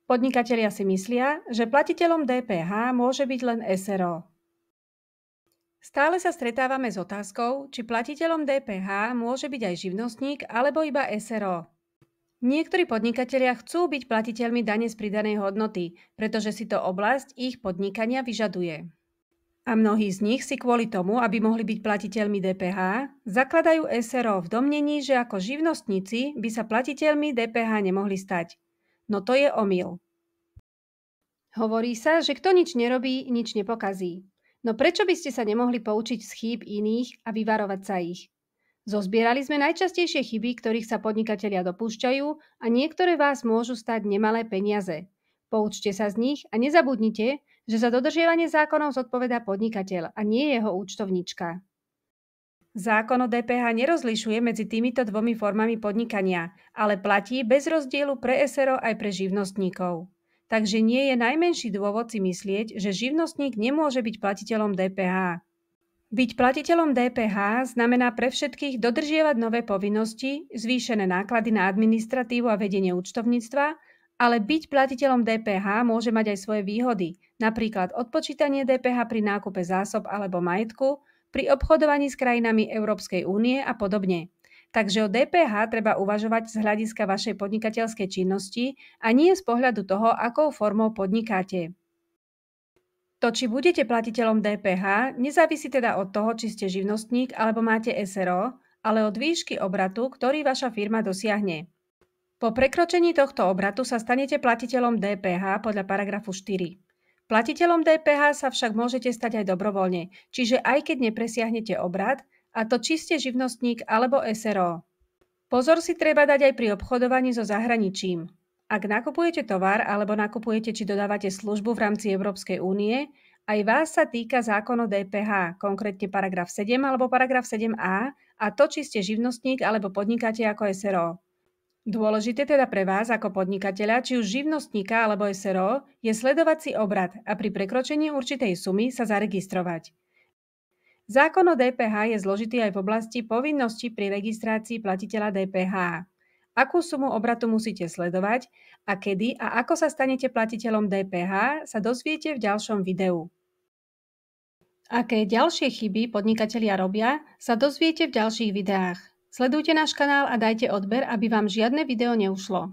Podnikatelia si myslia, že platiteľom DPH môže byť len SRO. Stále sa stretávame s otázkou, či platiteľom DPH môže byť aj živnostník alebo iba SRO. Niektorí podnikatelia chcú byť platiteľmi dane z pridanej hodnoty, pretože si to oblasť ich podnikania vyžaduje. A mnohí z nich si kvôli tomu, aby mohli byť platiteľmi DPH, zakladajú SRO v domnení, že ako živnostníci by sa platiteľmi DPH nemohli stať. No to je omyl. Hovorí sa, že kto nič nerobí, nič nepokazí. No prečo by ste sa nemohli poučiť z chýb iných a vyvarovať sa ich? Zozbierali sme najčastejšie chyby, ktorých sa podnikatelia dopúšťajú a niektoré vás môžu stať nemalé peniaze. Poučte sa z nich a nezabudnite, že za dodržiavanie zákonov zodpovedá podnikateľ a nie jeho účtovníčka. Zákon o DPH nerozlišuje medzi týmito dvomi formami podnikania, ale platí bez rozdielu pre SRO aj pre živnostníkov. Takže nie je najmenší dôvod si myslieť, že živnostník nemôže byť platiteľom DPH. Byť platiteľom DPH znamená pre všetkých dodržiavať nové povinnosti, zvýšené náklady na administratívu a vedenie účtovníctva, ale byť platiteľom DPH môže mať aj svoje výhody, napríklad odpočítanie DPH pri nákupe zásob alebo majetku, pri obchodovaní s krajinami Európskej únie a podobne. Takže o DPH treba uvažovať z hľadiska vašej podnikateľskej činnosti a nie z pohľadu toho, akou formou podnikáte. To, či budete platiteľom DPH, nezávisí teda od toho, či ste živnostník alebo máte SRO, ale od výšky obratu, ktorý vaša firma dosiahne. Po prekročení tohto obratu sa stanete platiteľom DPH podľa paragrafu 4. Platiteľom DPH sa však môžete stať aj dobrovoľne, čiže aj keď nepresiahnete obrat, a to či ste živnostník alebo SRO. Pozor si treba dať aj pri obchodovaní so zahraničím. Ak nakupujete tovar alebo nakupujete či dodávate službu v rámci Európskej únie, aj vás sa týka zákon o DPH, konkrétne paragraf 7 alebo paragraf 7a, a to, či ste živnostník alebo podnikáte ako SRO. Dôležité teda pre vás ako podnikateľa, či už živnostníka alebo SRO, je sledovať si obrat a pri prekročení určitej sumy sa zaregistrovať. Zákon o DPH je zložitý aj v oblasti povinnosti pri registrácii platiteľa DPH. Akú sumu obratu musíte sledovať a kedy a ako sa stanete platiteľom DPH, sa dozviete v ďalšom videu. Aké ďalšie chyby podnikatelia robia, sa dozviete v ďalších videách. Sledujte náš kanál a dajte odber, aby vám žiadne video neušlo.